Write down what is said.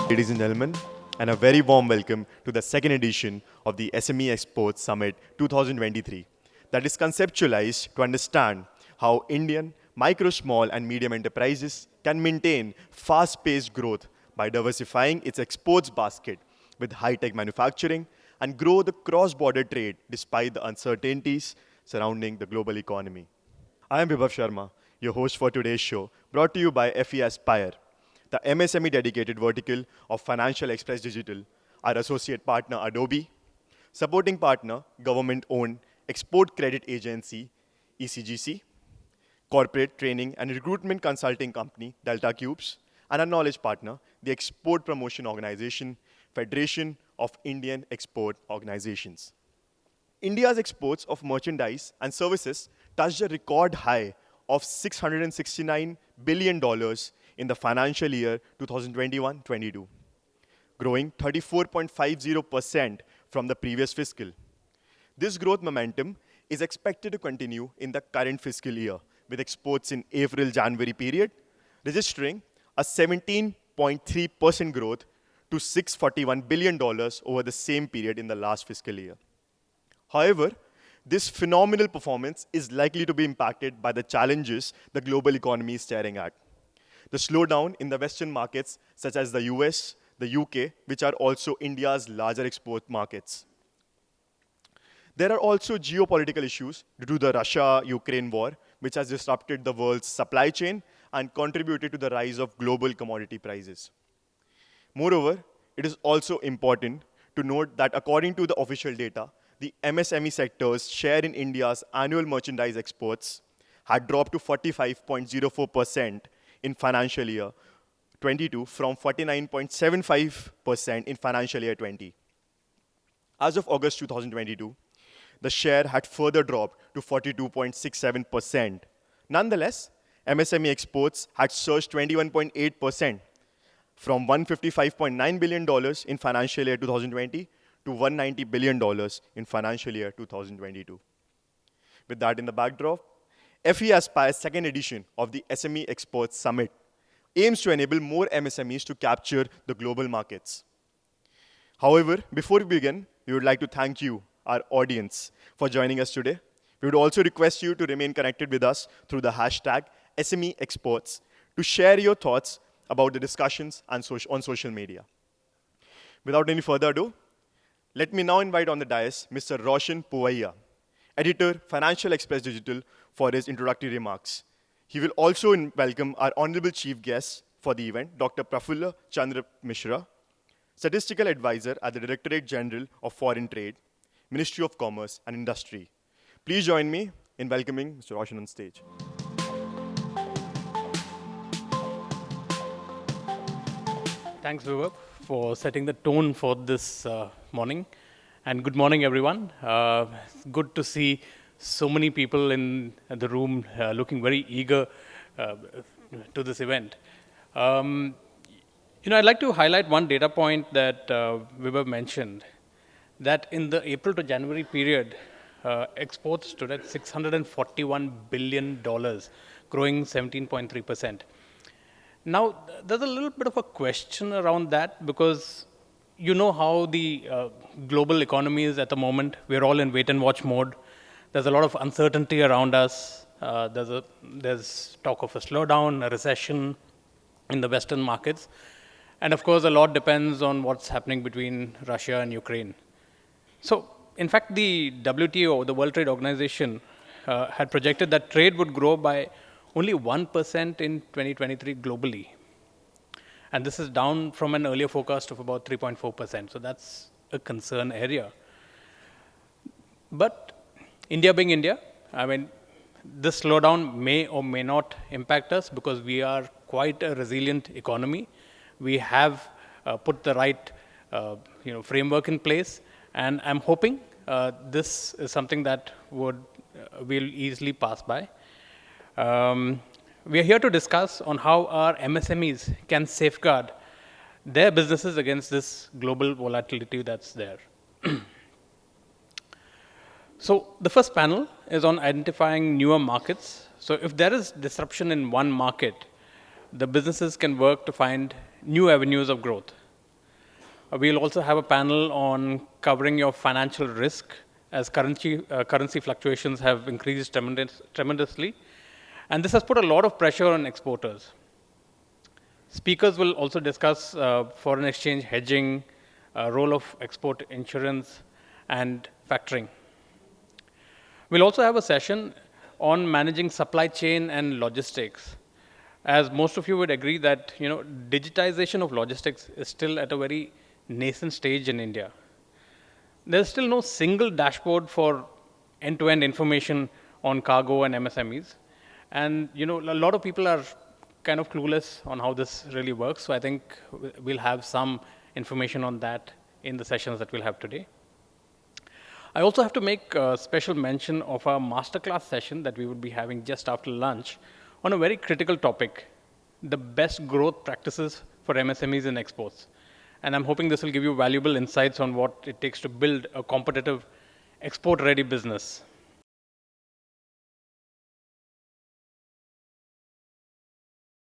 Ladies and gentlemen, and a very warm welcome to the second edition of the SME Exports Summit 2023 that is conceptualized to understand how Indian micro, small, and medium enterprises can maintain fast-paced growth by diversifying its exports basket with high-tech manufacturing and grow the cross-border trade despite the uncertainties surrounding the global economy. I am Vibhav Sharma, your host for today's show, brought to you by FE Aspire, the MSME dedicated vertical of Financial Express Digital, our associate partner Adobe, supporting partner government-owned Export Credit Agency, ECGC, corporate training and recruitment consulting company, Delta Cubes, and our knowledge partner, the Export Promotion Organization, Federation of Indian Export Organizations. India's exports of merchandise and services touched a record high of $669 billion in the financial year 2021-22, growing 34.50% from the previous fiscal. This growth momentum is expected to continue in the current fiscal year, with exports in April-January period registering a 17.3% growth to $641 billion over the same period in the last fiscal year. However, this phenomenal performance is likely to be impacted by the challenges the global economy is staring at. The slowdown in the Western markets, such as the US, the UK, which are also India's larger export markets. There are also geopolitical issues due to the Russia-Ukraine war, which has disrupted the world's supply chain and contributed to the rise of global commodity prices. Moreover, it is also important to note that according to the official data, the MSME sector's share in India's annual merchandise exports had dropped to 45.04% in financial year 22 from 49.75% in financial year 20. As of August 2022, the share had further dropped to 42.67%. Nonetheless, MSME exports had surged 21.8% from $155.9 billion in financial year 2020 to $190 billion in financial year 2022. With that in the backdrop, FE Aspire's second edition of the SME Exports Summit aims to enable more MSMEs to capture the global markets. However, before we begin, we would like to thank you, our audience, for joining us today. We would also request you to remain connected with us through the hashtag SME Exports to share your thoughts about the discussions on social media. Without any further ado, let me now invite on the dais Mr. Roshun, Povaiah, editor, Financial Express Digital, for his introductory remarks. He will also welcome our honorable chief guest for the event, Dr. Prafulla Chandra Mishra, statistical advisor at the Directorate General of Foreign Trade, Ministry of Commerce and Industry. Please join me in welcoming Mr. Roshun on stage. Thanks, Vibhav, for setting the tone for this morning. And good morning, everyone. Good to see so many people in the room looking very eager to this event. I'd like to highlight one data point that Vibhav mentioned, that in the April to January period, exports stood at $641 billion, growing 17.3%. Now, there's a little bit of a question around that because you know how the global economy is at the moment. We're all in wait and watch mode. There's a lot of uncertainty around us. There's talk of a slowdown, a recession in the Western markets. And of course, a lot depends on what's happening between Russia and Ukraine. So, in fact, the WTO, the World Trade Organization, had projected that trade would grow by only 1% in 2023 globally. And this is down from an earlier forecast of about 3.4%. So that's a concern area. But India being India, I mean, this slowdown may or may not impact us because we are quite a resilient economy. We have put the right framework in place. And I'm hoping this is something that will easily pass by. We are here to discuss on how our MSMEs can safeguard their businesses against this global volatility that's there. So the first panel is on identifying newer markets. So if there is disruption in one market, the businesses can work to find new avenues of growth. We'll also have a panel on covering your financial risk as currency fluctuations have increased tremendously. And this has put a lot of pressure on exporters. Speakers will also discuss foreign exchange hedging, role of export insurance, and factoring. We'll also have a session on managing supply chain and logistics. As most of you would agree that digitization of logistics is still at a very nascent stage in India. There's still no single dashboard for end-to-end information on cargo and MSMEs. And a lot of people are kind of clueless on how this really works. So I think we'll have some information on that in the sessions that we'll have today. I also have to make a special mention of our masterclass session that we would be having just after lunch on a very critical topic, the best growth practices for MSMEs in exports. And I'm hoping this will give you valuable insights on what it takes to build a competitive export-ready business.